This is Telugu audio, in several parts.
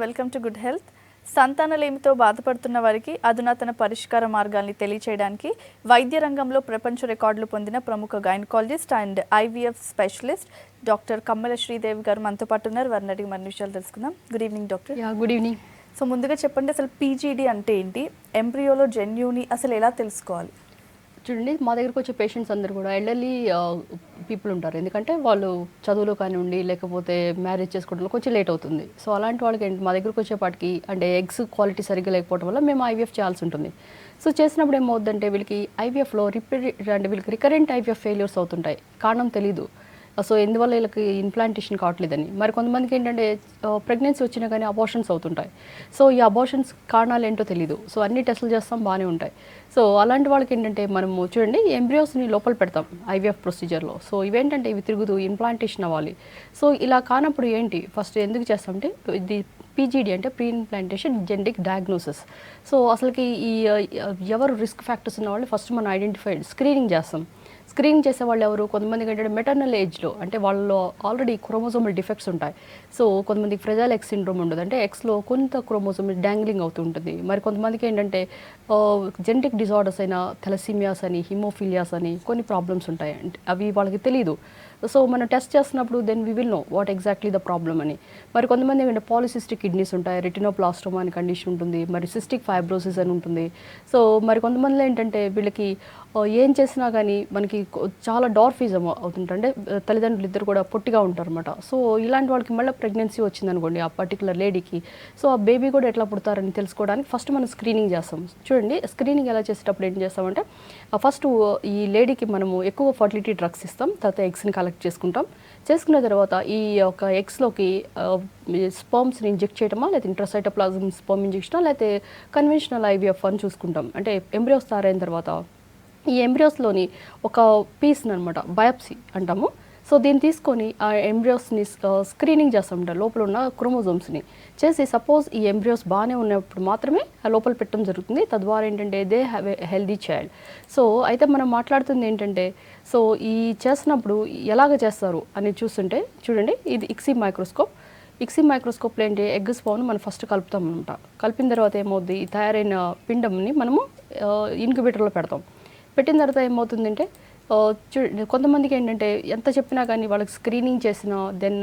Welcome to good health. సంతానలేమితో బాధపడుతున్న వారికి అధునాతన పరిష్కార మార్గాల్ని తెలియచేయడానికి వైద్య రంగంలో ప్రపంచ రికార్డులు పొందిన ప్రముఖ gynaecologist and IVF specialist doctor Kammala Sridevi గారు మనతో పాటు ఉన్నారు. వారిని అడిగి మన విషయాలు తెలుసుకుందాం. Good evening doctor. Good evening. So ముందుగా చెప్పండి, అసలు పీజీడీ అంటే ఏంటి, ఎంబ్రియోలో జన్యుని అసలు ఎలా తెలుసుకోవాలి? చూడండి, మా దగ్గరకు వచ్చే పేషెంట్స్ అందరూ కూడా ఎల్డర్లీ పీపుల్ ఉంటారు. ఎందుకంటే వాళ్ళు చదువులో కానివ్వండి లేకపోతే మ్యారేజ్ చేసుకోవడంలో కొంచెం లేట్ అవుతుంది. సో అలాంటి వాళ్ళకి మా దగ్గరకు వచ్చేపాటికి అంటే ఎగ్స్ క్వాలిటీ సరిగ్గా లేకపోవడం వల్ల మేము ఐవీఎఫ్ చేయాల్సి ఉంటుంది. సో చేసినప్పుడు ఏమవుతుందంటే వీళ్ళకి ఐవీఎఫ్లో వీళ్ళకి రికరెంట్ ఐవీఎఫ్ ఫెయిల్యూర్స్ అవుతుంటాయి. కారణం తెలీదు. సో ఎందువల్ల వీళ్ళకి ఇంప్లాంటేషన్ కావట్లేదని. మరి కొంతమందికి ఏంటంటే ప్రెగ్నెన్సీ వచ్చినా కానీ అబార్షన్స్ అవుతుంటాయి. సో ఈ అబార్షన్స్ కారణాలు ఏంటో తెలీదు. సో అన్ని టెస్టులు చేస్తాం, బాగానే ఉంటాయి. సో అలాంటి వాళ్ళకి ఏంటంటే మనము చూడండి ఎంబ్రియోస్ని లోపల పెడతాం ఐవీఎఫ్ ప్రొసీజర్లో. సో ఇవేంటంటే ఇవి తిరుగుతూ ఇంప్లాంటేషన్ అవ్వాలి. సో ఇలా కానప్పుడు ఏంటి ఫస్ట్ ఎందుకు చేస్తామంటే ఇది పీజీడీ అంటే pre implantation genetic diagnosis. So అసలుకి ఈ ఎవరు రిస్క్ ఫ్యాక్టర్స్ ఉన్న వాళ్ళు ఫస్ట్ మనం ఐడెంటిఫైడ్ స్క్రీనింగ్ చేస్తాం. స్క్రీనింగ్ చేసే వాళ్ళు ఎవరు? కొంతమందికి ఏంటంటే మెటర్నల్ ఏజ్లో అంటే వాళ్ళలో ఆల్రెడీ క్రోమోజోమల్ డిఫెక్ట్స్ ఉంటాయి. సో కొంతమందికి ఫ్రెజైల్ ఎక్స్ సిండ్రోమ్ ఉండదు, అంటే ఎక్స్లో కొంత క్రోమోజోమ్ డ్యాంగ్లింగ్ అవుతూ ఉంటుంది. మరి కొంతమందికి ఏంటంటే జెనెటిక్ డిజార్డర్స్ అయిన థెలసీమియాస్ అని, హిమోఫీలియాస్ అని కొన్ని ప్రాబ్లమ్స్ ఉంటాయి. అంటే అవి వాళ్ళకి తెలియదు. సో మనం టెస్ట్ చేస్తున్నప్పుడు then we will know what exactly the problem అని. మరి కొంతమంది ఏంటంటే పాలిసిస్టిక్ కిడ్నీస్ ఉంటాయి, రెటినోప్లాస్టోమా అని కండిషన్ ఉంటుంది, మరి సిస్టిక్ ఫైబ్రోసిస్ అని ఉంటుంది. సో మరి కొంతమందిలో ఏంటంటే వీళ్ళకి ఏం చేసినా కానీ మనకి చాలా డార్ఫిజం అవుతుంటే తల్లిదండ్రులు ఇద్దరు కూడా పొట్టిగా ఉంటారు అనమాట. సో ఇలాంటి వాళ్ళకి మళ్ళీ ప్రెగ్నెన్సీ వచ్చిందనుకోండి ఆ పర్టికులర్ లేడీకి, సో ఆ బేబీ కూడా ఎట్లా పుడతారని తెలుసుకోవడానికి ఫస్ట్ మనం స్క్రీనింగ్ చేస్తాం. చూడండి, స్క్రీనింగ్ ఎలా చేసేటప్పుడు ఏం చేస్తామంటే ఫస్ట్ ఈ లేడీకి మనము ఎక్కువ ఫర్టిలిటీ డ్రగ్స్ ఇస్తాం, తర్వాత ఎగ్స్ని కలెక్ట్ చేసుకుంటాం. చేసుకున్న తర్వాత ఈ యొక్క ఎగ్స్లోకి స్పర్మ్స్ని ఇంజెక్ట్ చేయటమా, లేకపోతే ఇంట్రాసైటోప్లాజం స్పర్మ్ ఇంజెక్షనా, లేకపోతే కన్వెన్షనల్ ఐవీఎఫ్ అని చూసుకుంటాం. అంటే ఎంబ్రియోస్ తయారైన తర్వాత ఈ ఎంబ్రియోస్లోని ఒక పీస్ని అనమాట బయాప్సీ అంటాము. సో దీన్ని తీసుకొని ఆ ఎంబ్రియోస్ని స్క్రీనింగ్ చేస్తామంట, లోపల ఉన్న క్రోమోజోమ్స్ని చేసి సపోజ్ ఈ ఎంబ్రియోస్ బాగానే ఉన్నప్పుడు మాత్రమే ఆ లోపల పెట్టడం జరుగుతుంది. తద్వారా ఏంటంటే they have A healthy child. So అయితే మనం మాట్లాడుతుంది ఏంటంటే సో ఈ చేసినప్పుడు ఎలాగ చేస్తారు అని చూస్తుంటే చూడండి, ఇది ఇక్సీ మైక్రోస్కోప్. ఇక్సీ మైక్రోస్కోప్లో ఏంటి ఎగ్ స్పర్మ్ని మనం ఫస్ట్ కలుపుతాం అనమాట. కలిపిన తర్వాత ఏమవుద్ది, ఈ తయారైన పిండంని మనము ఇన్క్యుబేటర్లో పెడతాం. పెట్టిన తర్వాత ఏమవుతుందంటే కొంతమందికి ఏంటంటే ఎంత చెప్పినా కానీ వాళ్ళకి స్క్రీనింగ్ చేసిన దెన్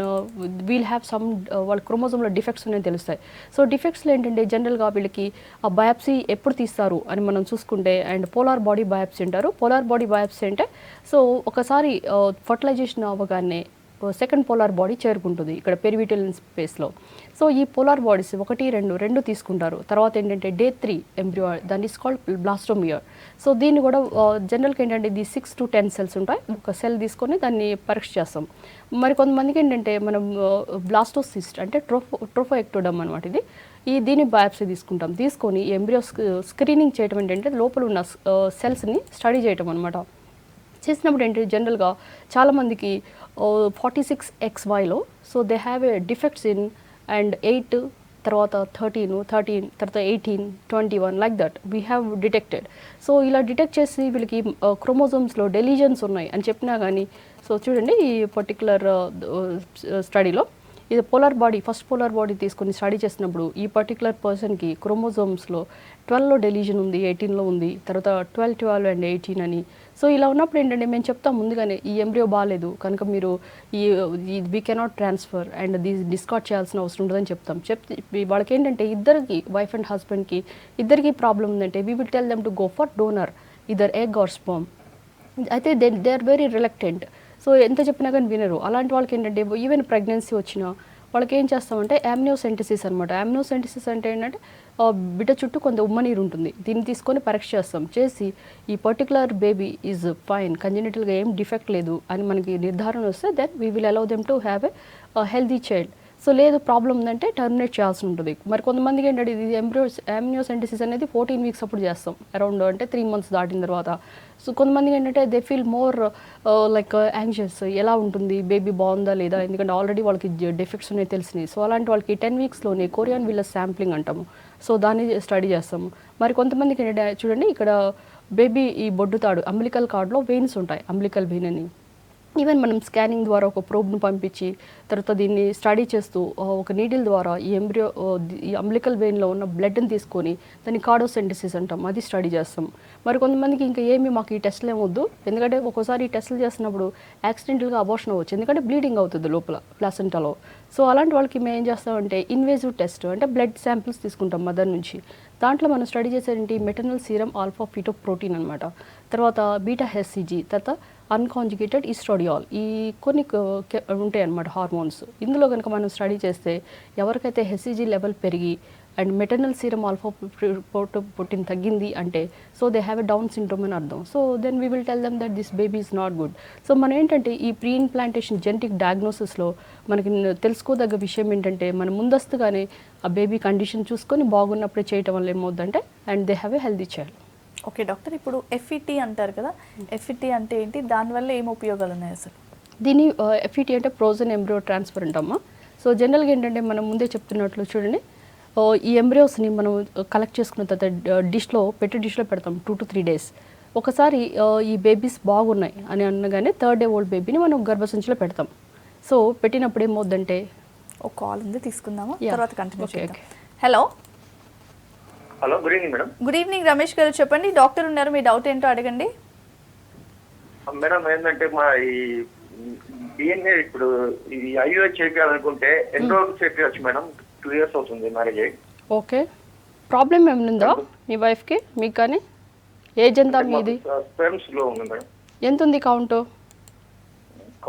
వీల్ హ్యావ్ సమ్ వాళ్ళ క్రోమోజోమ్లో డిఫెక్ట్స్ ఉన్నాయని తెలుస్తాయి. సో డిఫెక్ట్స్లో ఏంటంటే జనరల్గా వీళ్ళకి ఆ బయాప్సీ ఎప్పుడు తీస్తారు అని మనం చూసుకుంటే అండ్ పోలార్ బాడీ బయాప్సీ అంటారు. పోలార్ బాడీ బయాప్సీ అంటే సో ఒకసారి ఫర్టిలైజేషన్ అవ్వగానే సెకండ్ పోలార్ బాడీ చేరుకుంటుంది ఇక్కడ పెరివిటల్ స్పేస్లో. సో ఈ పోలార్ బాడీస్ 1, 2 తీసుకుంటారు. తర్వాత ఏంటంటే డే 3 ఎంబ్రియో, దాన్ని ఇస్ కాల్డ్ బ్లాస్టోమియర్. సో దీన్ని కూడా జనరల్గా ఏంటంటే ఇది 6 to 10 సెల్స్ ఉంటాయి. ఒక సెల్ తీసుకొని దాన్ని పరీక్ష చేస్తాం. మరి కొంతమందికి ఏంటంటే మనం బ్లాస్టోసిస్ట్ అంటే ట్రోఫోఎక్టోడమ్ అనమాట. దీన్ని బయాప్సీ తీసుకుంటాం. తీసుకొని ఎంబ్రియో స్క్రీనింగ్ చేయడం ఏంటంటే లోపల ఉన్న సెల్స్ని స్టడీ చేయటం అనమాట. చేసినప్పుడు ఏంటి జనరల్గా చాలామందికి 46XYలో so they have a defects in and 8 తర్వాత 13 తర్వాత 18 21 like that we have detected. So ఇలా డిటెక్ట్ చేసి వీళ్ళకి క్రోమోజోమ్స్లో డెలీజన్స్ ఉన్నాయి అని చెప్పినా కానీ సో చూడండి ఈ పర్టికులర్ స్టడీలో ఇది ఫస్ట్ పోలార్ బాడీ తీసుకొని స్టడీ చేసినప్పుడు ఈ పర్టికులర్ పర్సన్కి క్రోమోజోమ్స్లో 12లో డెలీజన్ ఉంది, 18లో ఉంది, తర్వాత 12, 12 and 18 అని. సో ఇలా ఉన్నప్పుడు ఏంటంటే మేము చెప్తాం ముందుగానే ఈ ఎంబ్రియో బాగాలేదు కనుక మీరు we cannot transfer and discard చేయాల్సిన అవసరం ఉంటుందని చెప్తే వాళ్ళకి ఏంటంటే ఇద్దరికి వైఫ్ అండ్ హస్బెండ్కి ఇద్దరికి ప్రాబ్లం ఉందంటే we will tell them to go for donor either egg or sperm. అయితే they are very reluctant. So ఎంత చెప్పినా కానీ వినరు. అలాంటి వాళ్ళకి ఏంటంటే ఈవెన్ ప్రెగ్నెన్సీ వచ్చినా వాళ్ళకి ఏం చేస్తామంటే యామ్నియోసెంటిసిస్ అనమాట. యామ్నియోసెంటిసిస్ అంటే ఏంటంటే బిడ్డ చుట్టూ కొంత ఉమ్మనీరు ఉంటుంది. దీన్ని తీసుకొని పరీక్ష చేస్తాం. చేసి ఈ పర్టికులర్ బేబీ ఈజ్ ఫైన్, కంజెనిటల్గా ఏం డిఫెక్ట్ లేదు అని మనకి నిర్ధారణ వస్తే then we will allow them to have a healthy child. So లేదు ప్రాబ్లం ఉందంటే టర్మినేట్ చేయాల్సి ఉంటుంది. మరి కొంతమందికి ఏంటంటే ఇది యామ్నియోసెంటిసిస్ అనేది 14 వీక్స్ అప్పుడు చేస్తాం, అరౌండ్ అంటే 3 months దాటిన తర్వాత. సో కొంతమందికి ఏంటంటే they feel more like anxious, ఎలా ఉంటుంది బేబీ బాగుందా లేదా, ఎందుకంటే ఆల్రెడీ వాళ్ళకి డిఫెక్ట్స్ ఉన్నాయి తెలిసినాయి. సో అలాంటి వాళ్ళకి 10 weeksలోనే కొరియన్ విల్లస్ శాంప్లింగ్ అంటాము. సో దాన్ని స్టడీ చేస్తాము. మరి కొంతమందికి ఏంటంటే చూడండి ఇక్కడ బేబీ ఈ బొడ్డుతాడు అంబిలికల్ కార్డ్లో వెయిన్స్ ఉంటాయి, అంబిలికల్ వెయిన్ అని. ఈవెన్ మనం స్కానింగ్ ద్వారా ఒక ప్రోబ్ను పంపించి తర్వాత దీన్ని స్టడీ చేస్తూ ఒక నీడిల్ ద్వారా ఈ ఎంబ్రియో ఈ అంబ్లికల్ వెయిన్లో ఉన్న బ్లడ్ని తీసుకొని దాన్ని కార్డోసెంటిసిస్ అంటాం, అది స్టడీ చేస్తాం. మరి కొంతమందికి ఇంకా ఏమి మాకు ఈ టెస్ట్లు ఏమొద్దు, ఎందుకంటే ఒక్కోసారి ఈ టెస్టులు చేస్తున్నప్పుడు యాక్సిడెంటల్గా అబార్షన్ అవ్వచ్చు, ఎందుకంటే బ్లీడింగ్ అవుతుంది లోపల ప్లాసెంటాలో. సో అలాంటి వాళ్ళకి మేము ఏం చేస్తామంటే ఇన్వేజివ్ టెస్ట్, అంటే బ్లడ్ శాంపిల్స్ తీసుకుంటాం మదర్ నుంచి. దాంట్లో మనం స్టడీ చేసేది మెటర్నల్ సీరం ఆల్ఫా ఫిటోప్రోటీన్ అనమాట, తర్వాత బీటా హెచ్సిజీ, తర్వాత అన్కాంజుగేటెడ్ ఈస్ట్రోడియాల్, ఈ కొన్ని ఉంటాయి అన్నమాట హార్మోన్స్. ఇందులో కనుక మనం స్టడీ చేస్తే ఎవరికైతే హెచ్సిజీ లెవెల్ పెరిగి and maternal serum alpha protein తగ్గింది అంటే so they have a Down syndrome అని అర్థం. So then we will tell them that this baby is not good. So మనం ఏంటంటే ఈ ప్రీ ఇన్ప్లాంటేషన్ జెనెటిక్ డయాగ్నోసిస్లో మనకి తెలుసుకోదగ్గ విషయం ఏంటంటే మనం ముందస్తుగానే ఆ బేబీ కండిషన్ చూసుకొని బాగున్నప్పుడే చేయటం వల్ల ఏమవుతుందంటే and they have a healthy child. Okay doctor, ఇప్పుడు ఎఫ్ఈటీ అంటారు కదా, ఎఫ్ఈటీ అంటే ఏంటి, దానివల్ల ఏం ఉపయోగాలు ఉన్నాయి అసలు? దీని ఎఫ్ఈటీ అంటే ఫ్రోజన్ ఎంబ్రియో ట్రాన్స్ఫర్ అంటామా. సో జనరల్గా ఏంటంటే మనం ముందే చెప్తున్నట్లు చూడండి, ఈ ఎంబ్రియోస్ని మనం కలెక్ట్ చేసుకున్న తర్వాత డిష్లో పెడతాం 2 to 3 days. ఒకసారి ఈ బేబీస్ బాగున్నాయి అని అనగానే 3rd day ఓల్డ్ బేబీని మనం గర్భసంచిలో పెడతాం. సో పెట్టినప్పుడు ఏమవుద్దంటే ఒక కాల్ ఉంది, తీసుకుందామా, Yeah. తర్వాత కంటిన్యూ Okay, చేద్దాం. Hello hello, good evening madam. Good evening Ramesh గారు, చెప్పండి. డాక్టర్ ఉన్నారు, మీ డౌట్ ఏంటో అడగండి. మేడం ఏంటంటే మా ఈ డిఎన్ఏ ఇప్పుడు ఈ ఐవీఎఫ్ చేయాలనుకుంటే ఎన్ని రోజులు చేయించవచ్చు మేడం? 2 years అవుతుంది మ్యారేజ్ అయ్యి. ఓకే, ప్రాబ్లం ఏమైనా మీ వైఫ్కి, మీకు కానీ? ఏజ్ ఎంత మీది? స్పెర్మ్స్ లో ఉంది మేడం. ఎంత ఉంది కౌంట్?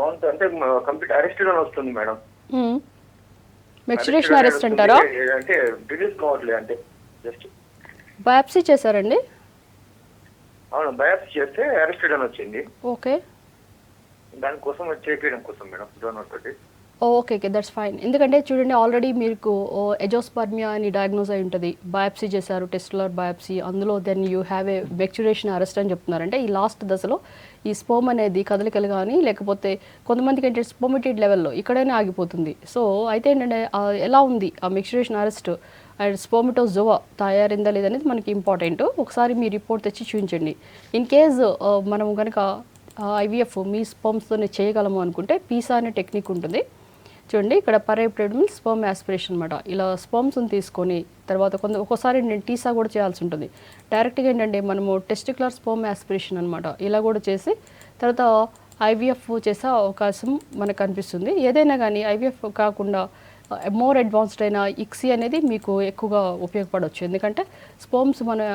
కౌంట్ అంటే కంప్లీట్ అరెస్ట్ అని వస్తుంది మేడం. మెచ్యురేషన్ అరెస్ట్ అంటారా? అంటే రిలీజ్ కావట్లేదు, అంటే జస్ట్ బయాప్సీ చేశారండి? అవును, బయాప్సీ చేస్తే అరెస్టెడ్ అని వచ్చింది. ఓకే, దానికోసం చేయించడం కోసం మేడం డోనర్ తోటి. Okay okay, that's fine. ఎందుకంటే చూడండి, ఆల్రెడీ మీకు ఎజోస్పర్మియా అని డయాగ్నోజ్ అయి ఉంటుంది, బయాప్సీ చేశారు, టెస్టులర్ బయాప్సీ, అందులో then you have a maturation arrest అని చెప్తున్నారు. అంటే ఈ లాస్ట్ దశలో ఈ స్పోమ్ అనేది కదలికలు కానీ లేకపోతే కొంతమందికి ఏంటంటే స్పోమిటెడ్ లెవెల్లో ఇక్కడైనా ఆగిపోతుంది. సో అయితే ఏంటంటే ఎలా ఉంది ఆ మెచ్యురేషన్ అరెస్ట్ అండ్ స్పోమిటోజోవా తయారైందా లేదనేది మనకి ఇంపార్టెంట్. ఒకసారి మీ రిపోర్ట్ తెచ్చి చూపించండి. ఇన్ కేస్ మనం కనుక ఐవీఎఫ్ మీ స్పర్మ్స్తోనే చేయగలము అనుకుంటే పీసా అనే టెక్నిక్ ఉంటుంది చూడండి. ఇక్కడ పరైప్టెడమల్ స్పర్మ్ యాస్పిరేషన్ అనమాట. ఇలా స్పర్మ్స్ని తీసుకొని తర్వాత ఒక్కోసారి నేను టీసా కూడా చేయాల్సి ఉంటుంది. డైరెక్ట్గా ఏంటంటే మనము టెస్టిక్యులర్ స్పర్మ్ యాస్పిరేషన్ అనమాట, ఇలా కూడా చేసి తర్వాత ఐవీఎఫ్ చేసే అవకాశం మనకు కనిపిస్తుంది. ఏదైనా కానీ ఐవీఎఫ్ కాకుండా మోర్ అడ్వాన్స్డ్ అయిన ఇక్సీ అనేది మీకు ఎక్కువగా ఉపయోగపడవచ్చు. ఎందుకంటే స్పర్మ్స్ మనం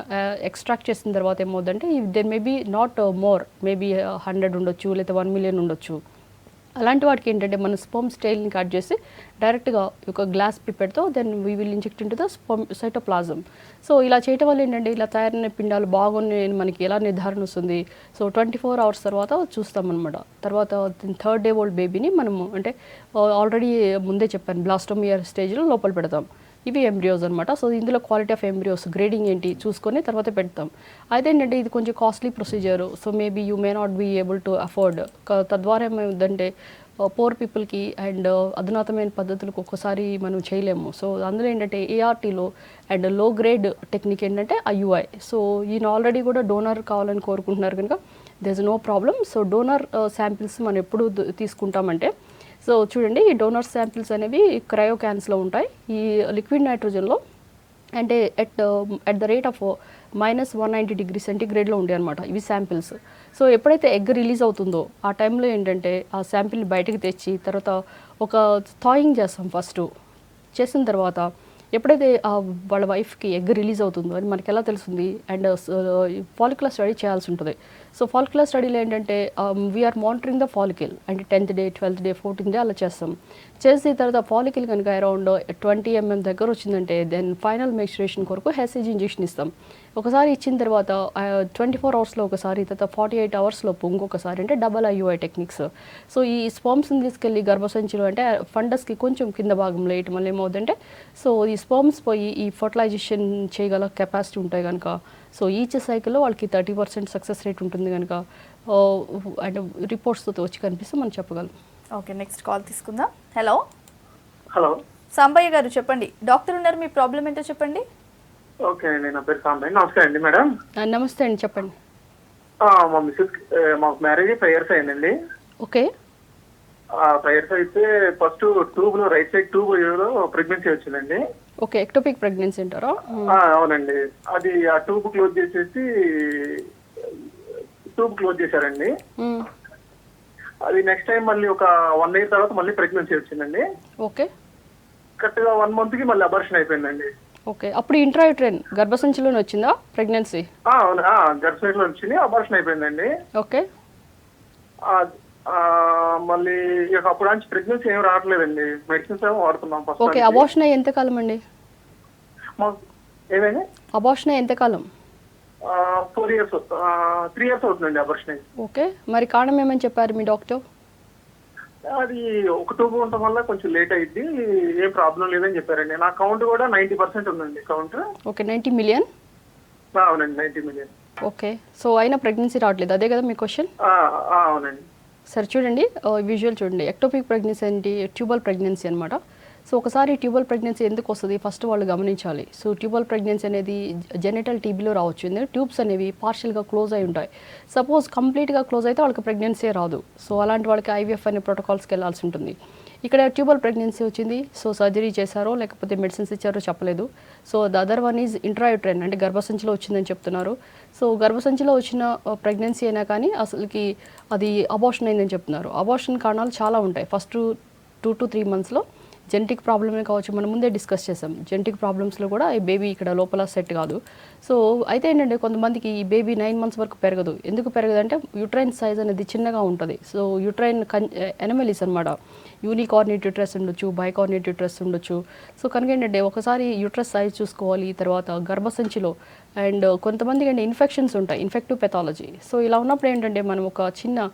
ఎక్స్ట్రాక్ట్ చేసిన తర్వాత ఏమవుతుందంటే there maybe not more, maybe 100 ఉండొచ్చు లేదా 1 million ఉండొచ్చు. అలాంటి వాటికి ఏంటంటే మన స్పర్మ్ స్టైల్ని కట్ చేసి డైరెక్ట్గా ఒక గ్లాస్ పిపెట్తో then we will inject into the sperm cytoplasm. So ఇలా చేయటం వల్ల ఏంటంటే ఇలా తయారైన పిండాలు బాగున్నాయని మనకి ఎలా నిర్ధారణ వస్తుంది? సో 24 hours తర్వాత చూస్తామన్నమాట. తర్వాత 3rd day ఓల్డ్ బేబీని మనము అంటే ఆల్రెడీ ముందే చెప్పాను బ్లాస్టోమియర్ స్టేజ్లో లోపల పెడతాం. ఇవి ఎంబ్రియోస్ అనమాట. సో ఇందులో క్వాలిటీ ఆఫ్ ఎంబ్రియోస్ గ్రేడింగ్ ఏంటి చూసుకొని తర్వాత పెడతాం. అయితే ఏంటంటే ఇది కొంచెం costly procedure. So maybe you may not be able to afford. తద్వారా ఏమవుతుందంటే పోర్ పీపుల్కి అండ్ అధునాతమైన పద్ధతులకు ఒక్కసారి మనం చేయలేము. సో అందులో ఏంటంటే ఏఆర్టీలో అండ్ లో గ్రేడ్ టెక్నిక్ ఏంటంటే ఐయుఐ. సో ఈయన ఆల్రెడీ కూడా డోనర్ కావాలని కోరుకుంటున్నారు కనుక there is no problem. So donor samples మనం ఎప్పుడు తీసుకుంటామంటే సో చూడండి, ఈ డోనర్ శాంపిల్స్ అనేవి క్రయో క్యాన్స్లో ఉంటాయి. ఈ లిక్విడ్ నైట్రోజన్లో అంటే at the rate of -190°C ఉంటాయి అనమాట ఇవి శాంపిల్స్. సో ఎప్పుడైతే ఎగ్ రిలీజ్ అవుతుందో ఆ టైంలో ఏంటంటే ఆ శాంపిల్ బయటకు తెచ్చి తర్వాత ఒక థాయింగ్ చేస్తాం. ఫస్ట్ చేసిన తర్వాత ఎప్పుడైతే వాళ్ళ వైఫ్కి ఎగ్ రిలీజ్ అవుతుందో అని మనకి ఎలా తెలుస్తుంది? అండ్ ఫాలిక్యులర్ స్టడీ చేయాల్సి ఉంటుంది. సో ఫాలిక్యులర్ స్టడీలో ఏంటంటే వీఆర్ మానిటరింగ్ ద ఫాలికిల్ అంటే 10th day 12th day 14th day అలా చేస్తాం. చేసిన తర్వాత ఫాలికిల్ కనుక అరౌండ్ 20 mm దగ్గర వచ్చిందంటే దెన్ ఫైనల్ మెచ్యురేషన్ కొరకు హెచ్సిజీ ఇంజెక్షన్ ఇస్తాం. ఒకసారి ఇచ్చిన తర్వాత 24 hours ఒకసారి, తర్వాత 48 hours ఇంకొకసారి అంటే డబల్ ఐయుఐ టెక్నిక్స్. సో ఈ స్పర్మ్స్ని తీసుకెళ్ళి గర్భసంచిలో అంటే ఫండస్కి కొంచెం కింద భాగంలో వేయటం వల్ల ఏమవుతుందంటే సో ఈ స్పర్మ్స్ పోయి ఈ ఫర్టిలైజేషన్ చేయగల కెపాసిటీ ఉంటాయి కనుక సో ఈచ్ సైకిల్లో వాళ్ళకి 30% సక్సెస్ రేట్ ఉంటుంది కనుక అండ్ రిపోర్ట్స్తో వచ్చి కనిపిస్తే మనం చెప్పగలం. ఓకే, నెక్స్ట్ కాల్ తీసుకుందాం. హలో హలో, సాంబయ్య గారు చెప్పండి. డాక్టర్ ఉన్నారు, మీ ప్రాబ్లం ఏంటో చెప్పండి. ఓకే అండి, నా పేరు సాంబయ్య. నమస్కారం అండి మేడం. నమస్తే అండి, చెప్పండి. మా మిస్సెస్ మాకు మ్యారేజ్ 5 years అయిందండి. ఓకే. 5 years అయితే ఫస్ట్ ట్యూబ్ లో రైట్ సైడ్ ట్యూబ్ లో ప్రెగ్నెన్సీ వచ్చిందండి. ఓకే, ఎక్టోపిక్ ప్రెగ్నెన్సీ అంటారా? అవునండి. అది ఆ ట్యూబ్ క్లోజ్ చేసేసి ట్యూబ్ క్లోజ్ చేశారండి. అది నెక్స్ట్ టైం మళ్ళీ ఒక 1 year తర్వాత మళ్ళీ ప్రెగ్నెన్సీ వచ్చిందండి. ఓకే. కరెక్ట్ గా 1 month కి మళ్ళీ అబార్షన్ అయిపోయిందండి. ఓకే, అప్పుడు ఇంట్రాయూట్రైన్ గర్భసంచిలోనే వచ్చిందా ప్రెగ్నెన్సీ? అవును, గర్భసంచిలో వచ్చింది, అబార్షన్ అయిపోయిందండి. ఓకే. మళ్ళీ ఇక అప్పుడు నుంచి ప్రెగ్నెన్సీ ఏం రావట్లేదండి. మెడిసిన్స్ ఏమో వాడుతున్నాం. ఓకే, అబార్షన్ అయ్యి ఎంతకాలం అండి? ఏమైనా అబార్షన్ అయ్యి ఎంతకాలం? 3 years అవుతుందండి అబార్షన్ అయ్యి. ఓకే, మరి కారణం ఏమని చెప్పారు మీ డాక్టర్? అది ఒక ట్యూబ్ ఉండటం వల్ల కొంచెం లేట్ అయింది, ఏం ప్రాబ్లం లేదని చెప్పారండి. నా కౌంట్ కూడా 90% ఉందండి కౌంట్. Okay, 90 million. అవునండి, 90 million. ఓకే, సో అయినా ప్రెగ్నెన్సీ రావట్లేదు, అదే కదా మీ క్వశ్చన్? అవునండి. సరే చూడండి, విజువల్ చూడండి. ఎక్టోపిక్ ప్రెగ్నెన్సీ అంటే ట్యూబల్ ప్రెగ్నెన్సీ అనమాట. సో ఒకసారి ట్యూబల్ ప్రెగ్నెన్సీ ఎందుకు వస్తుంది ఫస్ట్ వాళ్ళు గమనించాలి. సో ట్యూబల్ ప్రెగ్నెన్సీ అనేది జెనిటల్ టీబీలో రావచ్చు, ఎందుకంటే ట్యూబ్స్ అనేవి పార్షియల్గా క్లోజ్ అయి ఉంటాయి. సపోజ్ కంప్లీట్గా క్లోజ్ అయితే వాళ్ళకి ప్రెగ్నెన్సీ రాదు. సో అలాంటి వాళ్ళకి ఐవీఎఫ్ అనే ప్రోటోకాల్స్కి వెళ్ళాల్సి ఉంటుంది. ఇక్కడ ట్యూబల్ ప్రెగ్నెన్సీ వచ్చింది, సో సర్జరీ చేశారో లేకపోతే మెడిసిన్స్ ఇచ్చారో చెప్పలేదు. So the other one is intrauterine, అంటే గర్భసంచిలో వచ్చిందని చెప్తున్నారు. సో గర్భసంచిలో వచ్చిన ప్రెగ్నెన్సీ అయినా కానీ అసలుకి అది అబార్షన్ అయిందని చెప్తున్నారు. అబార్షన్ కారణాలు చాలా ఉంటాయి. ఫస్ట్ 2 to 3 monthsలో జెనెటిక్ ప్రాబ్లమే కావచ్చు, మనం ముందే డిస్కస్ చేసాం. జెనెటిక్ ప్రాబ్లమ్స్లో కూడా ఈ బేబీ ఇక్కడ లోపల సెట్ కాదు. సో అయితే ఏంటంటే కొంతమందికి ఈ బేబీ 9 months వరకు పెరగదు. ఎందుకు పెరగదు అంటే యూట్రైన్ సైజ్ అనేది చిన్నగా ఉంటుంది. సో యూట్రైన్ ఎనమలీస్ అనమాట. యూనికార్నేట్ యూట్రస్ ఉండొచ్చు, బైకార్నేట్ యూట్రస్ ఉండొచ్చు. సో కనుక ఏంటంటే ఒకసారి యూట్రస్ సైజ్ చూసుకోవాలి. తర్వాత గర్భసంచిలో అండ్ కొంతమందికి అంటే ఇన్ఫెక్షన్స్ ఉంటాయి, ఇన్ఫెక్టివ్ పెథాలజీ. సో ఇలా ఉన్నప్పుడు ఏంటంటే మనం ఒక చిన్న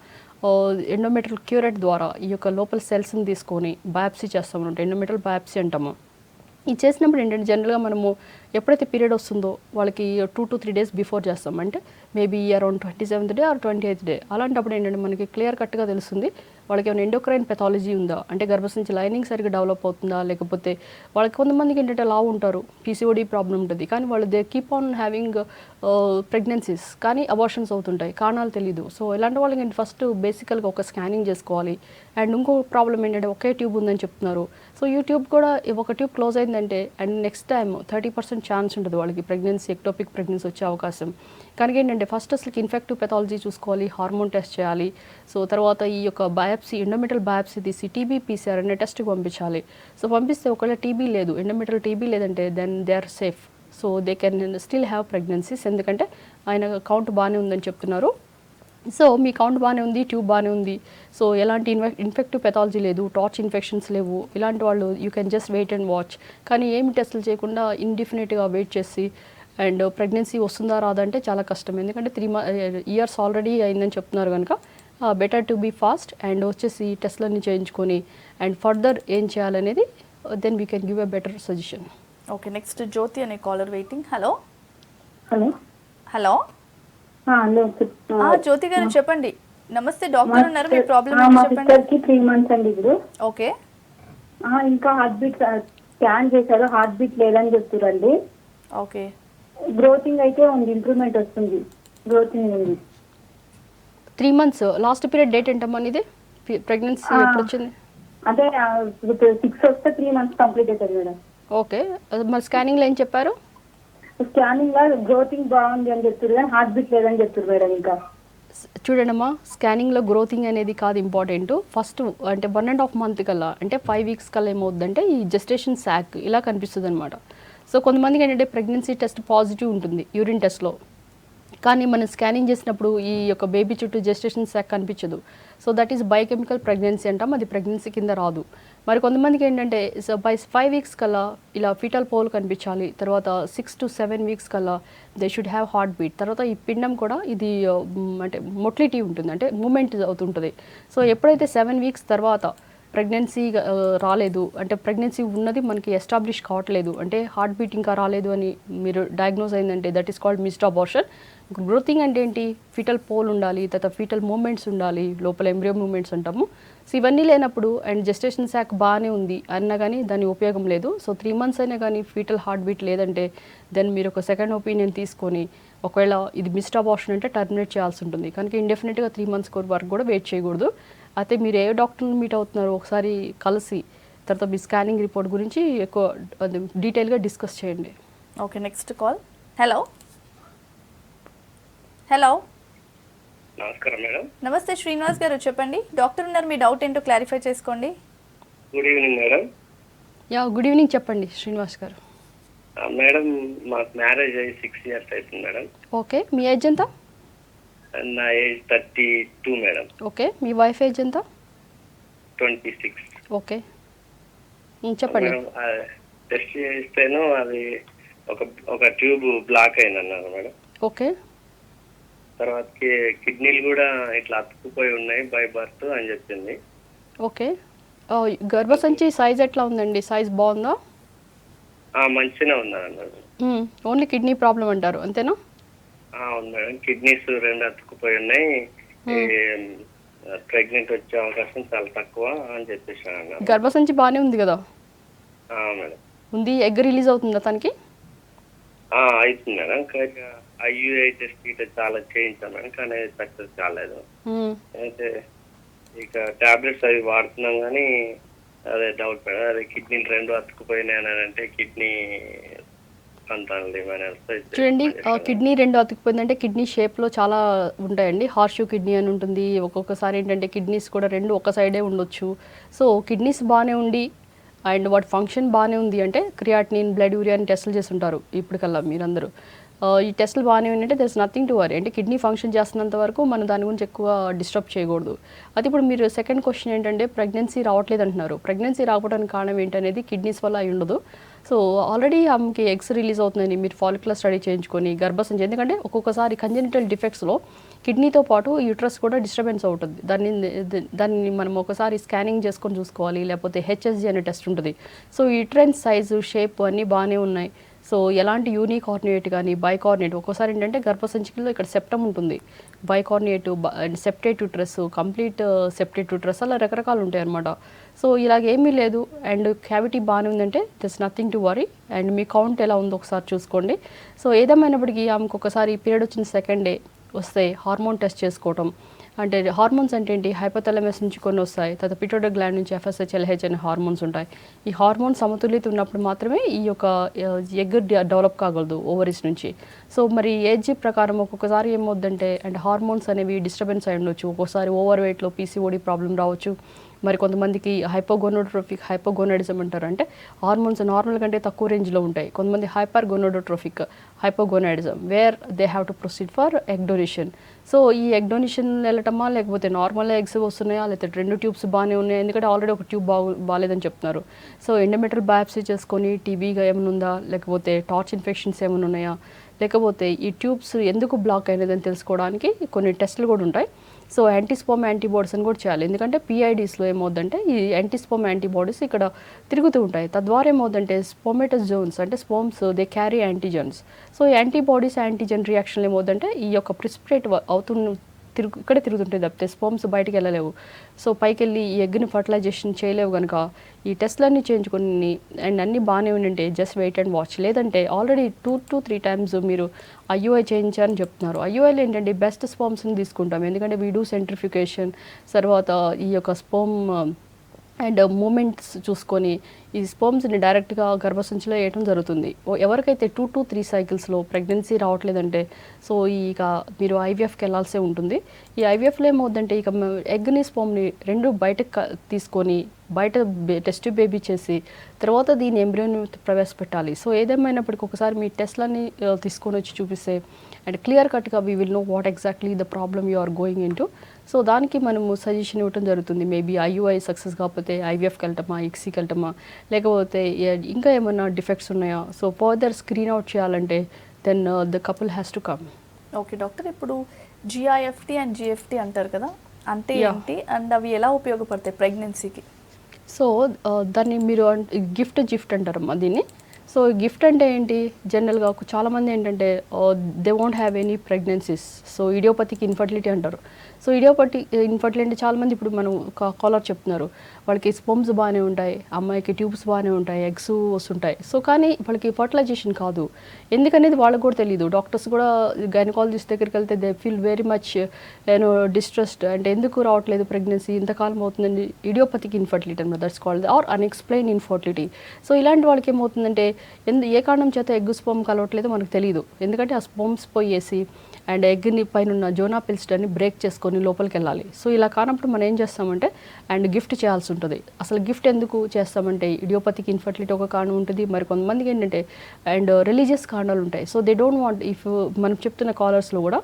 ఎండోమెట్రల్ క్యూరెట్ ద్వారా ఈ యొక్క లోపల సెల్స్ని తీసుకొని బయాప్సీ చేస్తామన్నమాట. ఎండోమెట్రల్ బయాప్సీ అంటాము. ఇది చేసినప్పుడు ఏంటంటే జనరల్గా మనము ఎప్పుడైతే పీరియడ్ వస్తుందో వాళ్ళకి 2 to 3 days బిఫోర్ చేస్తాం. అంటే maybe around 27th day or 28th day. అలాంటప్పుడు ఏంటంటే మనకి క్లియర్ కట్గా తెలుస్తుంది వాళ్ళకి ఏమైనా ఎండోక్రైన్ పెథాలజీ ఉందా, అంటే గర్భసంచి లైనింగ్ సరిగ్గా డెవలప్ అవుతుందా, లేకపోతే వాళ్ళకి కొంతమందికి ఏంటంటే లావు ఉంటారు, పీసీఓడి ప్రాబ్లం ఉంటుంది, కానీ వాళ్ళు they keep on having pregnancies, కానీ అబార్షన్స్ అవుతుంటాయి, కారణాలు తెలీదు. సో ఇలాంటి వాళ్ళకి ఏంటి ఫస్ట్ బేసికల్గా ఒక స్కానింగ్ చేసుకోవాలి. అండ్ ఇంకో ప్రాబ్లం ఏంటంటే ఒకే ట్యూబ్ ఉందని చెప్తున్నారు. సో ఈ ట్యూబ్ కూడా ఒక ట్యూబ్ క్లోజ్ అయిందంటే అండ్ నెక్స్ట్ టైం 30% ఛాన్స్ ఉంటుంది వాళ్ళకి ప్రెగ్నెన్సీ, ఎక్టోపిక్ ప్రెగ్నెన్సీ వచ్చే అవకాశం. కనుక ఏంటంటే ఫస్ట్ అసలు ఇన్ఫెక్టివ్ పెథాలజీ చూసుకోవాలి, హార్మోన్ టెస్ట్ చేయాలి. సో తర్వాత ఈ యొక్క బయాప్సీ, ఎండోమెట్రల్ బయాప్సీ తీసి టీబీ పీసీఆర్ అనే టెస్ట్కి పంపించాలి. సో పంపిస్తే ఒకవేళ టీబీ లేదు, ఎండోమెట్రల్ టీబీ లేదంటే then they are safe. So they can still have pregnancies, ఎందుకంటే ఆయన కౌంట్ బాగానే ఉందని చెప్తున్నారు. సో మీ కౌంట్ బాగానే ఉంది, ట్యూబ్ బాగానే ఉంది, సో ఎలాంటి ఇన్ఫెక్టివ్ పెథాలజీ లేదు, టార్చ్ ఇన్ఫెక్షన్స్ లేవు, ఇలాంటి వాళ్ళు you can just wait and watch. కానీ ఏమి టెస్టులు చేయకుండా ఇండిఫినిట్గా వెయిట్ చేసి అండ్ ప్రెగ్నెన్సీ వస్తుందా రాదంటే చాలా కష్టం. ఎందుకంటే 3 years ఆల్రెడీ అయిందని చెప్తున్నారు కనుక better to be fast and వచ్చేసి టెస్ట్లన్నీ చేయించుకొని అండ్ ఫర్దర్ ఏం చేయాలనేది then we can give a better suggestion. Okay, next Jyothi అనే caller waiting. Hello hello hello hello Jyothi garu చెప్పండి. నమస్తే, డాక్టర్ ఉన్నారు, మీ ప్రాబ్లం మా చెప్పండి. సిస్టర్కి 3 months అండి ఇప్పుడు. ఓకే, ఇంకా హార్ట్ బీట్ స్కాన్ చేశారు, హార్ట్ బీట్ లేదని చెప్తారండి. ఓకే, గ్రోతింగ్ అయితే ఉంది, ఇంప్రూవ్మెంట్ వస్తుంది, గ్రోతింగ్ ఉంది. 3 months లాస్ట్ పీరియడ్ డేట్ ఏంటమ్మా ఇది? ప్రెగ్నెన్సీ ఎప్పుడు వచ్చింది? అంటే 6 వస్తే 3 months కంప్లీట్ అవుతుంది మేడం. ఓకే, మరి స్కానింగ్లో ఏం చెప్పారు? స్కానింగ్ లో గ్రోతింగ్ బాగుంది అని చెప్తారు, కానీ హార్ట్ బీట్ లేదని చెప్తారు మేడం. ఇంకా చూడండమ్మా, స్కానింగ్లో గ్రోతింగ్ అనేది కాదు ఇంపార్టెంట్. ఫస్ట్ అంటే 1.5 month కల్లా, అంటే 5 weeks కల్లా ఏమవుతుందంటే ఈ జెస్టేషన్ శాక్ ఇలా కనిపిస్తుంది అనమాట. సో కొంతమందికి ఏంటంటే ప్రెగ్నెన్సీ టెస్ట్ పాజిటివ్ ఉంటుంది యూరిన్ టెస్ట్లో, కానీ మనం స్కానింగ్ చేసినప్పుడు ఈ యొక్క బేబీ చుట్టూ జెస్టేషన్ శాక్ కనిపించదు. So that is biochemical pregnancy అంటాం, అది ప్రెగ్నెన్సీ కింద రాదు. మరి కొంతమందికి ఏంటంటే బై 5 weeks కల్లా ఇలా ఫీటల్ పోల్ కనిపించాలి. తర్వాత 6 to 7 weeks కల్లా they should have heart beat. తర్వాత ఈ పిండం కూడా ఇది అంటే మొటిలిటీ ఉంటుంది, అంటే మూమెంట్ అవుతుంటుంది. సో ఎప్పుడైతే 7 weeks తర్వాత ప్రెగ్నెన్సీ రాలేదు, అంటే ప్రెగ్నెన్సీ ఉన్నది మనకి ఎస్టాబ్లిష్ కావట్లేదు, అంటే హార్ట్ బీట్ ఇంకా రాలేదు అని మీరు డయాగ్నోస్ అయిందంటే that is called missed abortion. గ్రోతింగ్ అంటే ఏంటి? ఫీటల్ పోల్ ఉండాలి, తర్వాత ఫీటల్ మూమెంట్స్ ఉండాలి, లోపల ఎంబ్రియో మూమెంట్స్ అంటాము. సో ఇవన్నీ లేనప్పుడు అండ్ జెస్టేషన్ శాక్ బాగానే ఉంది అన్నా కానీ దాని ఉపయోగం లేదు. సో 3 months అయినా కానీ ఫీటల్ హార్ట్ బీట్ లేదంటే దెన్ మీరు ఒక సెకండ్ ఒపీనియన్ తీసుకొని ఒకవేళ ఇది మిస్డ్ అబార్షన్ అంటే టర్మినేట్ చేయాల్సి ఉంటుంది. కనుక ఇండెఫినెట్గా 3 months వరకు కూడా వెయిట్ చేయకూడదు. అయితే మీరు ఏ డాక్టర్ని మీట్ అవుతున్నారో ఒకసారి కలిసి తర్వాత మీ స్కానింగ్ రిపోర్ట్ గురించి ఎక్కువ డీటెయిల్గా డిస్కస్ చేయండి. Okay, next call. Hello hello నమస్కారం మేడం. నమస్తే శ్రీనివాస్ గారు, చెప్పండి. డాక్టర్ ఉన్నారు, మీ డౌట్ ఏంటో క్లారిఫై చేసుకోండి. Good evening madam. Good evening, చెప్పండి శ్రీనివాస్ గారు. మేడం మాకు మ్యారేజ్ అయ్యి 6 years అవుతుంది మేడం. ఓకే, మీ ఏజ్ ఎంత? నా ఏజ్ 32 మేడం. ఓకే, మీ వైఫ్ ఏజ్ ఎంత? 26. ఓకే, చెప్పండి. మేడం టెస్ట్ చేస్తేను అది ఒక ట్యూబ్ బ్లాక్ అయింది అన్నారు మేడం. ఓకే, తర్వాతకి కిడ్నీలు కూడా ఇట్లా అతుక్కుపోయి ఉన్నాయి బై బర్త్ అని చెప్పింది. ఓకే. గర్భసంచి సైజ్ ఎట్లా ఉందండి? సైజ్ బాగుందా? మంచిగానే ఉందని అన్నారు. ఓన్లీ కిడ్నీ ప్రాబ్లం అంటారు, అంతేనా? అవును మేడం, కిడ్నీస్ 2 అతుక్కుపోయి ఉన్నాయి, ప్రెగ్నెంట్ వచ్చే అవకాశం చాలా తక్కువ అని చెప్పేసి అన్నారు. గర్భసంచి బాగానే ఉంది కదా? మేడం ఉంది. ఎగ్ రిలీజ్ అవుతుందా తనకి? అవుతుంది మేడం. ఐయుఐ టెస్ట్ ఇట్లా చాలా చేయించాం మేడం, కానీ సక్సెస్ కాలేదు. అయితే ఇక టాబ్లెట్స్ అవి వాడుతున్నాం కానీ అదే డౌట్ మేడం. అదే కిడ్నీలు 2 అతుక్కుపోయినాయి అని అంటే కిడ్నీ సంతానం ఏమైనా చూడండి, కిడ్నీ 2 అతుక్కుపోయిందంటే కిడ్నీ షేప్లో చాలా ఉంటాయండి. హార్షూ కిడ్నీ అని ఉంటుంది. ఒక్కొక్కసారి ఏంటంటే కిడ్నీస్ కూడా 2 ఒక సైడే ఉండొచ్చు. సో కిడ్నీస్ బాగానే ఉండి అండ్ వాటి ఫంక్షన్ బాగానే ఉంది అంటే క్రియాటినిన్, బ్లడ్ యూరియా అని టెస్టులు చేస్తుంటారు ఇప్పటికల్లా మీరందరూ. ఈ టెస్టులు బాగానే ఉందంటే there is nothing to worry. అంటే కిడ్నీ ఫంక్షన్ చేస్తున్నంత వరకు మనం దాని గురించి ఎక్కువ డిస్టర్బ్ చేయకూడదు. అది ఇప్పుడు మీరు సెకండ్ క్వశ్చన్ ఏంటంటే ప్రెగ్నెన్సీ రావట్లేదు అంటున్నారు. ప్రెగ్నెన్సీ రాకపోవడానికి కారణం ఏంటనేది కిడ్నీస్ వల్ల అయి ఉండదు. సో ఆల్రెడీ ఆమెకి ఎగ్స్ రిలీజ్ అవుతుందని మీరు ఫాలిక్యులర్ స్టడీ చేయించుకొని గర్భసంచి, ఎందుకంటే ఒక్కొక్కసారి కంజెనిటల్ డిఫెక్ట్స్లో కిడ్నీతో పాటు యూట్రస్ కూడా డిస్టర్బెన్స్ అవుతుంది. దాన్ని మనం ఒకసారి స్కానింగ్ చేసుకొని చూసుకోవాలి, లేకపోతే హెచ్ఎస్జీ అనే టెస్ట్ ఉంటుంది. సో యూట్రైన్ సైజు, షేప్ అన్నీ బాగానే ఉన్నాయి. సో ఎలాంటి యూనికార్నియేట్ కానీ బైకార్నియేట్, ఒక్కోసారి ఏంటంటే గర్భసంచికలో ఇక్కడ సెప్టమ్ ఉంటుంది, bicornuate, septate uterus, complete septate uterus, అలా రకరకాలు ఉంటాయి అన్నమాట. సో ఇలాగేమీ లేదు అండ్ క్యావిటీ బాగానే ఉందంటే that's nothing to worry. And me count ఎలా ఉందో ఒకసారి చూసుకోండి. సో ఏదేమైనప్పటికీ ఆమెకు ఒకసారి పీరియడ్ వచ్చిన సెకండ్ డే వస్తే హార్మోన్ టెస్ట్ చేసుకోవటం. అంటే హార్మోన్స్ అంటే ఏంటి? హైపోథాలమస్ నుంచి కొన్ని వస్తాయి, తర్వాత పిట్యూటరీ గ్లాండ్ నుంచి FSH, LH అనే హార్మోన్స్ ఉంటాయి. ఈ హార్మోన్ సమతుల్యత ఉన్నప్పుడు మాత్రమే ఈ యొక్క ఎగ్ డెవలప్ కాగలదు ఓవరీస్ నుంచి. సో మరి ఏజ్ ప్రకారం ఒక్కొక్కసారి ఏమవుద్దంటే అంటే హార్మోన్స్ అనేవి డిస్టర్బెన్స్ అయి ఉండొచ్చు. ఒక్కోసారి ఓవర్ వెయిట్లో PCOD ప్రాబ్లం రావచ్చు. మరి కొంతమందికి హైపోగోనోడిజం అంటారు, అంటే హార్మోన్స్ నార్మల్ కంటే తక్కువ రేంజ్లో ఉంటాయి. కొంతమంది hypogonadism where they have to proceed for egg donation. So ఈ ఎగ్ డొనేషన్ వెళ్ళటమా, లేకపోతే నార్మల్ ఎగ్స్ వస్తున్నాయా, లేకపోతే 2 ట్యూబ్స్ బాగానే ఉన్నాయి, ఎందుకంటే ఆల్రెడీ ఒక ట్యూబ్ బాగాలేదని చెప్తున్నారు. సో ఎండోమెట్రియల్ బయాప్సీ చేసుకొని టీబీగా ఏమైనా ఉందా, లేకపోతే టార్చ్ ఇన్ఫెక్షన్స్ ఏమైనా ఉన్నాయా, లేకపోతే ఈ ట్యూబ్స్ ఎందుకు బ్లాక్ అయినదని తెలుసుకోవడానికి కొన్ని టెస్టులు కూడా ఉంటాయి. సో యాంటీస్పోమ్ యాంటీబాడీస్ అని కూడా చేయాలి, ఎందుకంటే PIDస్లో ఏమవుద్దంటే ఈ యాంటీస్పోమ్ యాంటీబాడీస్ ఇక్కడ తిరుగుతూ ఉంటాయి. తద్వారా ఏమవుద్దంటే స్పోమేటస్ జోన్స్ అంటే sperms they carry antigens. So antibodies antigen reaction ఏమవుద్దంటే ఈ యొక్క ప్రిసిపిటేట్ ఇక్కడే తిరుగుతుంటాయి తప్పితే స్పోమ్స్ బయటికి వెళ్ళలేవు. సో పైకి వెళ్ళి ఈ ఎగ్ని ఫర్టిలైజేషన్ చేయలేవు కనుక ఈ టెస్ట్లన్నీ చేయించుకొని అండ్ అన్నీ బాగానే ఉంటే జస్ట్ వెయిట్ అండ్ వాచ్. లేదంటే ఆల్రెడీ 2 to 3 times మీరు IUI చేయించారని చెప్తున్నారు. IUIలో ఏంటంటే బెస్ట్ స్పోమ్స్ని తీసుకుంటాం, ఎందుకంటే వీ డూ సెంట్రిఫ్యూగేషన్, తర్వాత ఈ యొక్క స్పోమ్ అండ్ మూమెంట్స్ చూసుకొని ఈ స్పోమ్స్ని డైరెక్ట్గా గర్భసంచిలో వేయటం జరుగుతుంది. ఎవరికైతే 2 to 3 cyclesలో ప్రెగ్నెన్సీ రావట్లేదంటే సో ఇక మీరు IVFకి వెళ్ళాల్సే ఉంటుంది. ఈ IVFలో ఏమవుద్దంటే ఇక ఎగ్ని స్పోమ్ని 2 బయటకు తీసుకొని బయట టెస్ట్ బేబీ చేసి తర్వాత దీని ఎంబ్రియోని ప్రవేశపెట్టాలి. సో ఏదేమైనప్పటికీ ఒకసారి మీ టెస్ట్లన్నీ తీసుకొని వచ్చి చూపిస్తే అండ్ క్లియర్ కట్గా we will know what exactly the problem you are going into. So దానికి మనము సజెషన్ ఇవ్వటం జరుగుతుంది. మేబీ IUI సక్సెస్ కాకపోతే IVFకి వెళ్ళటమా, ICSIకి వెళ్ళటమా, లేకపోతే ఇంకా ఏమైనా డిఫెక్ట్స్ ఉన్నాయా, సో ఫర్దర్ స్క్రీన్ అవుట్ చేయాలంటే then the couple has to come. Okay doctor, ఇప్పుడు GIFT అండ్ GFT అంటారు కదా, అంటే ఏంటి అండ్ అవి ఎలా ఉపయోగపడతాయి ప్రెగ్నెన్సీకి? సో దాన్ని మీరు గిఫ్ట్ అంటారమ్మా దీన్ని. సో గిఫ్ట్ అంటే ఏంటి? జనరల్గా చాలామంది ఏంటంటే they won't have any pregnancies, so idiopathic infertility అంటారు. సో ఇడియోపటిక్ ఇన్ఫర్టిలిటీ అంటే చాలామంది ఇప్పుడు మనం కాలర్ చెప్తున్నారు వాళ్ళకి స్పమ్స్ బాగానే ఉంటాయి, అమ్మాయికి ట్యూబ్స్ బాగానే ఉంటాయి, ఎగ్స్ వస్తుంటాయి. సో కానీ వాళ్ళకి ఫర్టిలైజేషన్ కాదు ఎందుకనేది వాళ్ళకి కూడా తెలియదు. డాక్టర్స్ కూడా గైనకాలజిస్ట్ దగ్గరికి వెళ్తే they feel very much distressed. అంటే ఎందుకు రావట్లేదు ప్రెగ్నెన్సీ, ఇంతకాలం అవుతుందండి. ఇడియోపతిక్ ఇన్ఫర్టిలిటీ అనమాట, that's called or unexplained infertility. So ఇలాంటి వాళ్ళకి ఏమవుతుందంటే ఏ కారణం చేత ఎగ్ స్పమ్ కలవట్లేదో మనకు తెలియదు. ఎందుకంటే ఆ స్పమ్స్ పోయేసి అండ్ ఎగ్ని పైన ఉన్న జోనా పిల్స్టర్ని బ్రేక్ చేసుకొని లోపలికి వెళ్ళాలి. సో ఇలా కానప్పుడు మనం ఏం చేస్తామంటే అండ్ గిఫ్ట్ చేయాల్సి ఉంటుంది. అసలు గిఫ్ట్ ఎందుకు చేస్తామంటే ఇడియోపతిక్ ఇన్ఫర్టిలిటీ ఒక కారణం ఉంటుంది. మరి కొంతమందికి ఏంటంటే అండ్ రిలీజియస్ కారణాలు ఉంటాయి. So they don't want, if మనం చెప్తున్న కాలర్స్లో కూడా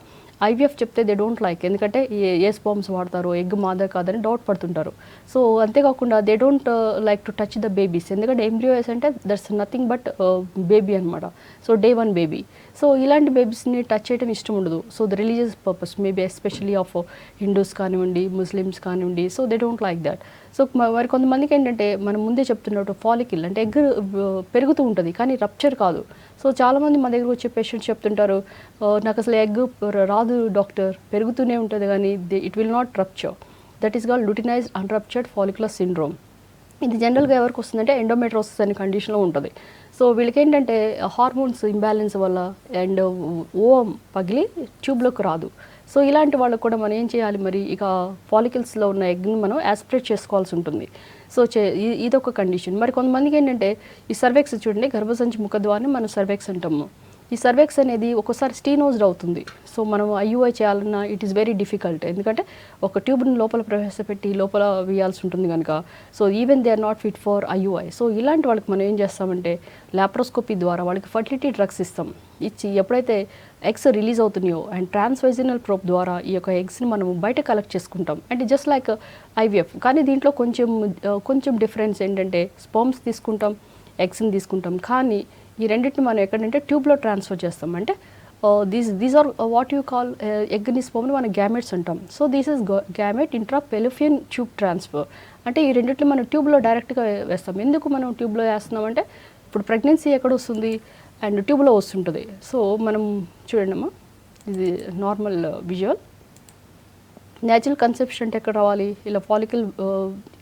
ఐవీఎఫ్ చెప్తే దే డోంట్ లైక్, ఎందుకంటే ఏ స్పర్మ్స్ వాడతారు, ఎగ్ మాదా కాదని డౌట్ పడుతుంటారు. సో అంతేకాకుండా they don't like to touch the babies, ఎందుకంటే ఎంబ్రియోస్ అంటే దట్స్ నథింగ్ బట్ బేబీ అనమాట. So day 1 baby. సో ఇలాంటి బేబీస్ని టచ్ చేయడం ఇష్టం ఉండదు. So the religious purpose maybe especially of Hindus కానివ్వండి, ముస్లిమ్స్ కానివ్వండి. So they don't like that. So మరి కొంతమందికి ఏంటంటే మనం ముందే చెప్తున్నట్టు ఫాలికిల్ అంటే ఎగ్ పెరుగుతూ ఉంటుంది కానీ రప్చర్ కాదు. సో చాలామంది మా దగ్గర వచ్చే పేషెంట్స్ చెప్తుంటారు నాకు అసలు ఎగ్ రాదు డాక్టర్, పెరుగుతూనే ఉంటుంది కానీ it will not rupture. That is called luteinized unruptured follicular syndrome. ఇది జనరల్గా ఎవరికి వస్తుందంటే ఎండోమెట్రోసిస్ అనే కండిషన్లో ఉంటుంది. సో వీళ్ళకి ఏంటంటే హార్మోన్స్ ఇంబ్యాలెన్స్ వల్ల అండ్ ఓవం పగిలి ట్యూబ్లోకి రాదు. సో ఇలాంటి వాళ్ళకు కూడా మనం ఏం చేయాలి, మరి ఇక ఫాలికల్స్లో ఉన్న ఎగ్ని మనం యాస్పిరేట్ చేసుకోవాల్సి ఉంటుంది. సో ఇదొక కండిషన్. మరి కొంతమందికి ఏంటంటే ఈ సర్వెక్స్ చూడండి, గర్భసంచి ముఖద్వారాన్ని మనం సర్వెక్స్ అంటాము. ఈ సర్వెక్స్ అనేది ఒక్కోసారి స్టీనోజ్డ్ అవుతుంది. సో మనం ఐయుఐ చేయాలన్నా ఇట్ ఈస్ వెరీ డిఫికల్ట్, ఎందుకంటే ఒక ట్యూబ్ని లోపల ప్రవేశపెట్టి లోపల వేయాల్సి ఉంటుంది కనుక. So even they are not fit for IUI. So ఇలాంటి వాళ్ళకి మనం ఏం చేస్తామంటే లాప్రోస్కోపీ ద్వారా వాళ్ళకి ఫర్టిలిటీ డ్రగ్స్ ఇస్తాం. ఇచ్చి ఎప్పుడైతే ఎగ్స్ రిలీజ్ అవుతున్నాయో అండ్ ట్రాన్స్వైజినల్ ప్రోబ్ ద్వారా ఈ యొక్క ఎగ్స్ని మనం బయట కలెక్ట్ చేసుకుంటాం. అంటే జస్ట్ లైక్ ఐవీఎఫ్, కానీ దీంట్లో కొంచెం డిఫరెన్స్ ఏంటంటే స్పర్మ్స్ తీసుకుంటాం, ఎగ్స్ని తీసుకుంటాం, కానీ ఈ రెండింటిని మనం ఎక్కడంటే ట్యూబ్లో ట్రాన్స్ఫర్ చేస్తాం. అంటే these are what you call ఎగ్ని స్పర్మ్ని మనం గ్యామెట్స్ అంటాం. So this is gamete intrafallopian tube transfer. అంటే ఈ రెండింటిని మనం ట్యూబ్లో డైరెక్ట్గా వేస్తాం. ఎందుకు మనం ట్యూబ్లో వేస్తున్నామంటే ఇప్పుడు ప్రెగ్నెన్సీ ఎక్కడ వస్తుంది అండ్ ట్యూబ్లో వస్తుంటుంది. సో మనం చూడండి అమ్మా, ఇది నార్మల్ విజువల్. న్యాచురల్ కన్సెప్షన్ అంటే ఎక్కడ రావాలి, ఇలా ఫాలికల్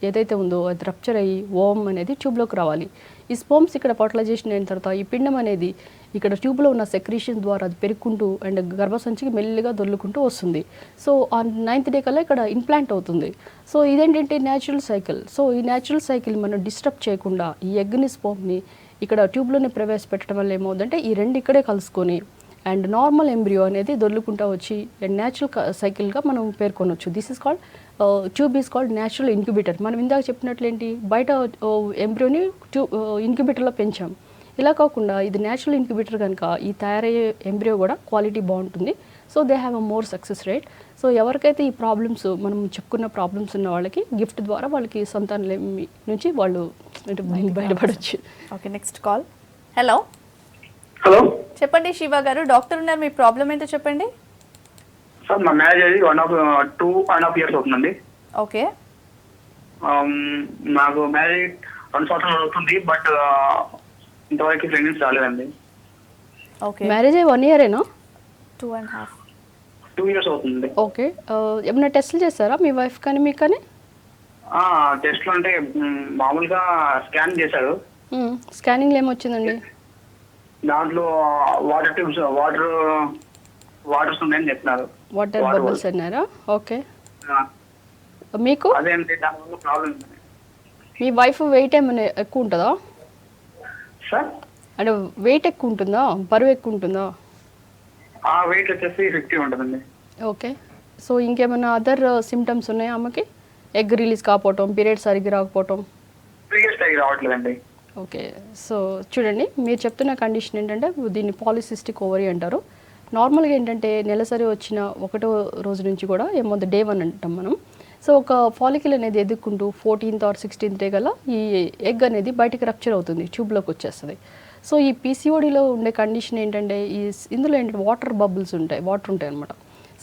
ఏదైతే ఉందో అది రప్చర్ అయ్యి ఓవం అనేది ట్యూబ్లోకి రావాలి. ఈ స్పర్మ్స్ ఇక్కడ ఫర్టిలైజేషన్ అయిన తర్వాత ఈ పిండం అనేది ఇక్కడ ట్యూబ్లో ఉన్న సెక్రీషన్ ద్వారా అది పెరుక్కుంటూ అండ్ గర్భసంచికి మెల్లిగా దొర్లుకుంటూ వస్తుంది. సో ఆ 9th డే కల్లా ఇక్కడ ఇంప్లాంట్ అవుతుంది. సో ఇదేంటంటే న్యాచురల్ సైకిల్. సో ఈ న్యాచురల్ సైకిల్ మనం డిస్టర్బ్ చేయకుండా ఈ ఎగ్ని స్పర్మ్ని ఇక్కడ ట్యూబ్లోనే ప్రవేశపెట్టడం వల్ల ఏమవుతుందంటే ఈ రెండు ఇక్కడే కలుసుకొని అండ్ నార్మల్ ఎంబ్రియో అనేది దొర్లుకుంటూ వచ్చి న్యాచురల్ సైకిల్గా మనం పేర్కొనవచ్చు. This is called tube is called natural incubator. మనం ఇందాక చెప్పినట్లేంటి బయట ఎంబ్రియోని ఇంక్యుబేటర్లో పెంచాం. ఇలా కాకుండా ఇది న్యాచురల్ ఇంక్యుబేటర్ కనుక ఈ తయారయ్యే ఎంబ్రియో కూడా క్వాలిటీ బాగుంటుంది. So they have a more success rate. So ఎవరికైతే ఈ ప్రాబ్లమ్స్ మనం చెప్పుకున్న ప్రాబ్లమ్స్ ఉన్న వాళ్ళకి గిఫ్ట్ ద్వారా వాళ్ళకి సంతానం నుంచి వాళ్ళు బయటపడవచ్చు. Okay, next call. Hello hello చెప్పండి శివ గారు, డాక్టర్ ఉన్నారు, మీ ప్రాబ్లం ఏంటో చెప్పండి. సార్ మా మ్యారేజ్ అయ్యి 2.5 years అవుతుందండి. ఓకే, నాకు మ్యారేజ్ 2 సంవత్సరాలు అవుతుంది, బట్ ఇంతవరకు ప్రెగ్నెన్సీ రాలేదండి. ఓకే, మ్యారేజ్ అయ్యి 1 year 2.5. 2 years అవుతుంది. ఓకే, ఏమైనా టెస్టులు చేస్తారా మీ వైఫ్ కానీ మీకు కానీ? టెస్ట్లు అంటే మామూలుగా స్కాన్ చేశారు. స్కానింగ్లో ఏమొచ్చిందండి? దాంట్లో వాటర్ ట్యూబ్స్ వాటర్స్ ఉన్నాయని చెప్పినారు. వాటర్ బబుల్స్ అన్నారా? ఓకే, మీకు అదేంటి దానివల్ల ప్రాబ్లం మీ వైఫ్ వెయిట్ ఏమైనా ఎక్కువ ఉంటుందా? సార్ అంటే వెయిట్ ఎక్కువ ఉంటుందా, బరువు ఎక్కువ ఉంటుందా? వెయిట్ వచ్చేసి 50 ఉంటుందండి. ఓకే, సో ఇంకేమైనా అదర్ సిమ్టమ్స్ ఉన్నాయా ఆమెకి? ఎగ్ రిలీజ్ కాకపోవటం, పీరియడ్ సరిగ్గా రాకపోవటం? పీరియడ్స్ అయ్యి రావట్లేదండి. ఓకే, సో చూడండి మీరు చెప్తున్న కండిషన్ ఏంటంటే దీన్ని పాలిసిస్టిక్ ఓవరీ అంటారు. నార్మల్గా ఏంటంటే నెలసరి వచ్చిన 1వ రోజు నుంచి కూడా ఏమవుతుంది డే 1 అంటాం మనం. సో ఒక ఫాలికల్ అనేది ఎదుక్కుంటూ 14th or 16th డే గల ఈ ఎగ్ అనేది బయటకు రప్చర్ అవుతుంది, ట్యూబ్లోకి వచ్చేస్తుంది. సో ఈ పీసీఓడిలో ఉండే కండిషన్ ఏంటంటే ఇందులో ఏంటంటే వాటర్ బబుల్స్ ఉంటాయి, వాటర్ ఉంటాయి అనమాట.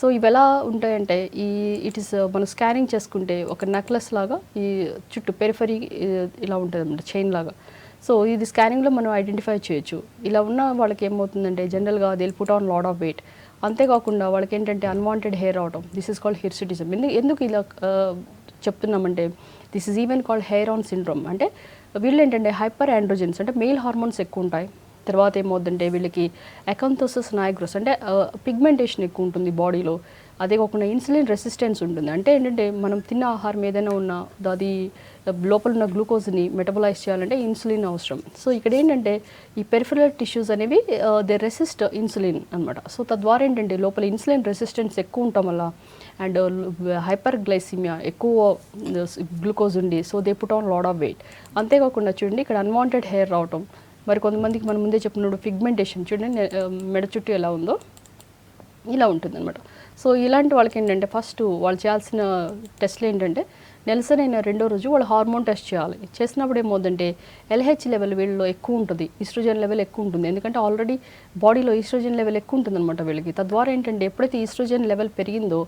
సో ఇవి ఎలా ఉంటాయంటే మనం స్కానింగ్ చేసుకుంటే ఒక నెక్లెస్ లాగా ఈ చుట్టూ పెరిఫరీ ఇలా ఉంటుంది అనమాట, చైన్ లాగా. సో ఇది స్కానింగ్లో మనం ఐడెంటిఫై చేయొచ్చు. ఇలా ఉన్న వాళ్ళకి ఏమవుతుందంటే జనరల్గా they put on lot of weight. అంతేకాకుండా వాళ్ళకి ఏంటంటే అన్వాంటెడ్ హెయిర్ అవడం, దిస్ ఈజ్ కాల్డ్ హిర్సిటిజం. ఎందుకు ఇలా చెప్తున్నామంటే this is even called hair on syndrome. అంటే వీళ్ళు ఏంటంటే హైపర్ ఆండ్రోజెన్స్ అంటే మేల్ హార్మోన్స్ ఎక్కువ ఉంటాయి. తర్వాత ఏమవుతుందంటే వీళ్ళకి అకాంతోసిస్ నైగ్రస్ అంటే పిగ్మెంటేషన్ ఎక్కువ ఉంటుంది బాడీలో. అదే కాకుండా ఇన్సులిన్ రెసిస్టెన్స్ ఉంటుంది. అంటే ఏంటంటే మనం తిన్న ఆహారం ఏదైనా ఉన్నా అది లోపల ఉన్న గ్లూకోజ్ని మెటబలైజ్ చేయాలంటే ఇన్సులిన్ అవసరం. సో ఇక్కడ ఏంటంటే ఈ పెరిఫెరల్ టిష్యూస్ అనేవి దే రెసిస్ట్ ఇన్సులిన్ అనమాట. సో తద్వారా ఏంటంటే లోపల ఇన్సులిన్ రెసిస్టెన్స్ ఎక్కువ ఉండటం వల్ల అండ్ హైపర్ గ్లైసిమియా ఎక్కువ గ్లూకోజ్ ఉండి so they put on lot of weight. అంతేకాకుండా చూడండి ఇక్కడ అన్వాంటెడ్ హెయిర్ రావటం, మరి కొంతమందికి మనం ముందే చెప్పినప్పుడు పిగ్మెంటేషన్ చూడండి మెడ చుట్టూ ఎలా ఉందో ఇలా ఉంటుంది అనమాట. సో ఇలాంటి వాళ్ళకి ఏంటంటే ఫస్ట్ వాళ్ళు చేయాల్సిన టెస్ట్లు ఏంటంటే నెలసరైన 2వ రోజు వాళ్ళు హార్మోన్ టెస్ట్ చేయాలి. చేసినప్పుడు ఏమవుతుందంటే LH లెవెల్ వీళ్ళలో ఎక్కువ ఉంటుంది, ఈస్ట్రోజన్ లెవెల్ ఎక్కువ ఉంటుంది. ఎందుకంటే ఆల్రెడీ బాడీలో ఈస్ట్రోజన్ లెవెల్ ఎక్కువ ఉంటుంది అనమాట వీళ్ళకి. తద్వారా ఏంటంటే ఎప్పుడైతే ఈస్ట్రోజన్ లెవెల్ పెరిగిందో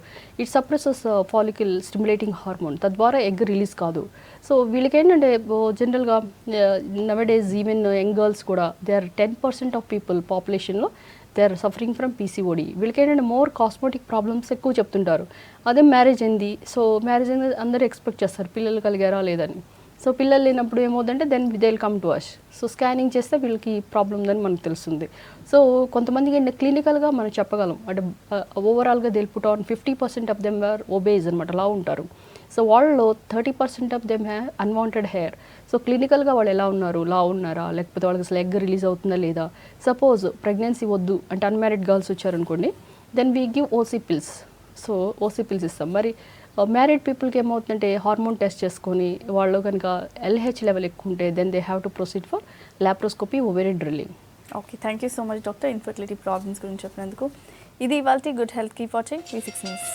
it suppresses follicle stimulating hormone, తద్వారా ఎగ్ రిలీజ్ కాదు. సో వీళ్ళకి ఏంటంటే జనరల్గా నవడేస్ ఈవెన్ యంగ్ గర్ల్స్ కూడా దే ఆర్ 10% ఆఫ్ పీపుల్ పాపులేషన్లో they are suffering from PCOD. వీళ్ళకి ఏంటంటే మోర్ కాస్మెటిక్ ప్రాబ్లమ్స్ ఎక్కువ చెప్తుంటారు. అదే మ్యారేజ్ అయింది, సో మ్యారేజ్ అయింది అందరూ ఎక్స్పెక్ట్ చేస్తారు పిల్లలు కలిగారా లేదని. సో పిల్లలు లేనప్పుడు ఏమవుతుందంటే then they will come to us. So scanning చేస్తే వీళ్ళకి ప్రాబ్లం ఉందని మనకు తెలుస్తుంది. సో కొంతమందికి ఏంటంటే క్లినికల్గా మనం చెప్పగలం అంటే ఓవరాల్గా they put on 50% of them are obese అనమాట, లా ఉంటారు. సో వాళ్ళలో 30% of them have unwanted hair. So క్లినికల్గా వాళ్ళు ఎలా ఉన్నారు, లా ఉన్నారా, లేకపోతే వాళ్ళకి అసలు ఎగ్ రిలీజ్ అవుతుందా లేదా. సపోజ్ ప్రెగ్నెన్సీ వద్దు అంటే అన్మ్యారీడ్ గర్ల్స్ వచ్చారనుకోండి, then we give OC pills. So OC pills ఇస్తాం. మరి మ్యారీడ్ పీపుల్కి ఏమవుతుందంటే హార్మోన్ టెస్ట్ చేసుకొని వాళ్ళు కనుక LH లెవెల్ ఎక్కువ ఉంటే then they have to proceed for laparoscopy, ovary drilling. Okay, thank you so much doctor infertility problems గురించి చెప్పినందుకు. ఇది ఇవాల్టి good health keep watching V6 news.